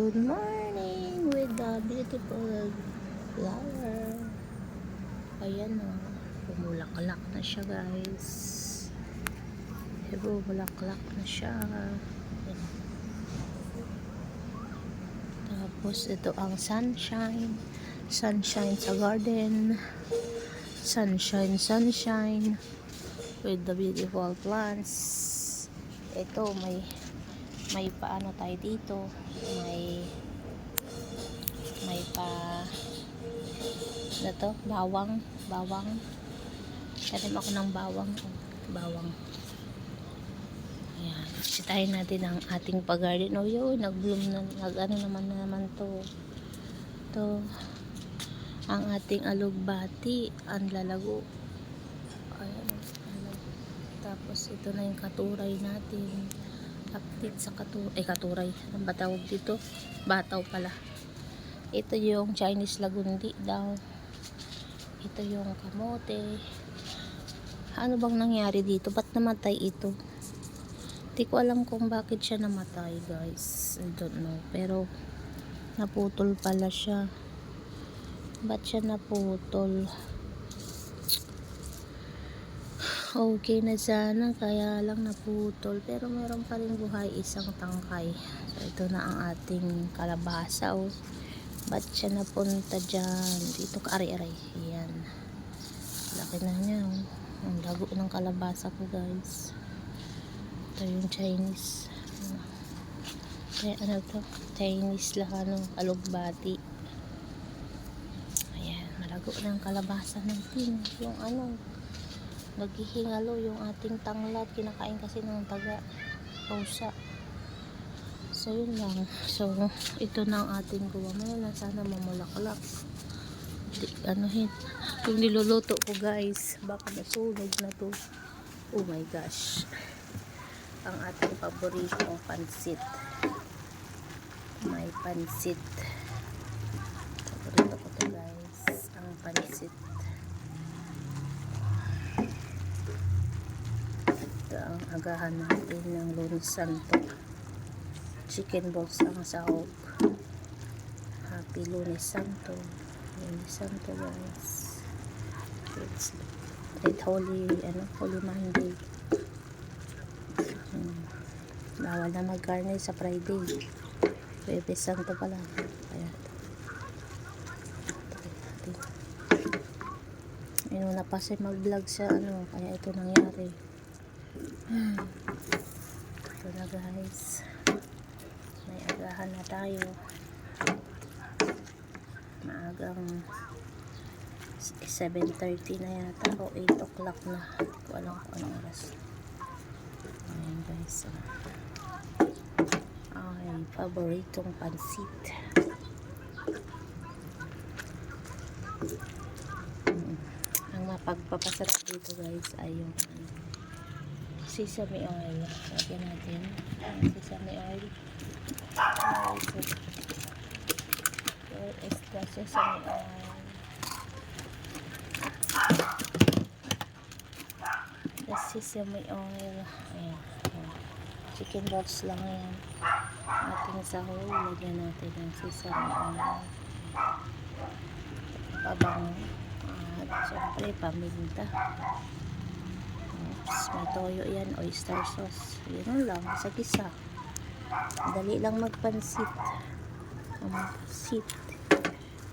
Good morning with the beautiful flower. Ayan o, bumulaklak na siya guys. Bumulaklak na siya. Ayan. Tapos ito ang sunshine. Sunshine sa garden. Sunshine, sunshine with the beautiful plants. Ito may paano tayo dito, may pa na to, bawang tanim ako ng bawang. Ayan, sitahin natin ang ating pag-garden. Oh yun, nag-bloom na, nag-ano naman to ang ating alugbati, ang lalago. Ayan, tapos ito na yung katuray natin. Update sa katuray. Ano ba tawag dito? Bataw pala. Ito yung Chinese lagundi daw. Ito yung kamote. Ano bang nangyari dito? Ba't namatay ito? Hindi ko alam kung bakit siya namatay, guys. I don't know. Pero naputol pala siya. Ba't siya naputol? Okay na sana, kaya lang naputol. Pero meron pa rin buhay isang tangkay. So ito na ang ating kalabasa. Oh. Ba't siya napunta dyan? Dito ka, aray. Ayan. Laki na niya. Oh. Ang lago ng kalabasa ko, guys. Ito yung Chinese. Ano to? Chinese lang, alugbati. Ayan, malago ng kalabasa natin. Yung naghihingalo yung ating tanglad, kinakain kasi ng taga pusa. So yun lang. So ito na ang ating gumamela, sana mamulaklak. Yung niluluto ko, guys, baka masunog na to. Oh my gosh, ang ating paboritong pansit. May pansit, paborito ko to, guys, ang pansit. Ang agahan natin ng Lunes Santo, chicken balls ang sahog. Happy Lunes Santo, guys. It's Holy Monday. Bawal na mag-garner sa Friday. Lunes Santo pala. Ayan. Inuna pa siya mag-vlog sa kaya ito nangyari. Ito na, guys, may agahan na tayo. Maagang 7:30 na yata o 8 o'clock na, hindi ko alam kung anong oras. Ayan, guys, ay paboritong pansit. Ang mapagpapasarap dito, guys, ay yung sesame oil. Lagyan natin ang sesame oil. Where is the sesame oil? The sesame oil. Ayan. Chicken balls lang yan. Ating sahog. Lagyan natin ang sesame oil. Pabango. At syempre paminta. May toyo yan, oyster sauce. Yun lang, gisa-gisa. Madali lang magpansit.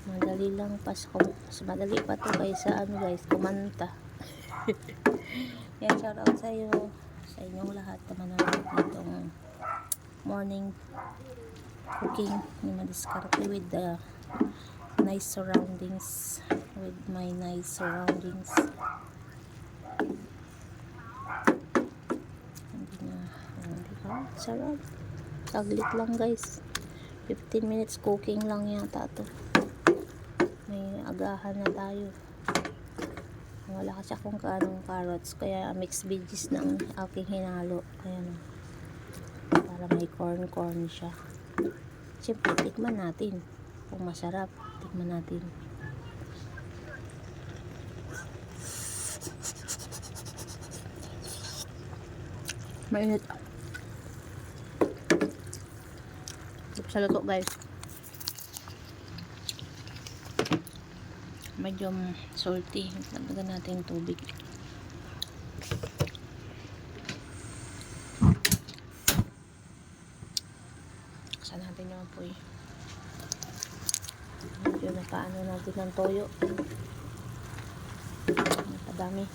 Madali lang Pasko. Mas madali pa to kaysa guys, kumanta. Yan, shout out sa inyong lahat naman ng morning cooking ni Madiskarte with the nice surroundings, with my nice surroundings. Sarap. Saglit lang, guys. 15 minutes cooking lang yata to. May agahan na tayo. Wala kasi akong carrots, kaya mixed veggies na ang aking hinalo. Kaya para may corn siya. Siyempre, tikman natin kung masarap. Tikman natin. Mainit. sa luto guys. Medyo salty. Lagyan natin tubig. Buksan natin yung apoy. Medyo napaano natin ng toyo. Napadami.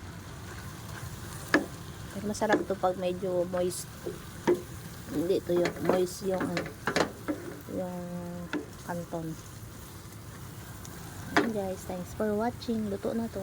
Pero masarap to pag medyo moist. Hindi to yung moist yung yung kanton. Ayan guys, thanks for watching. Luto na to.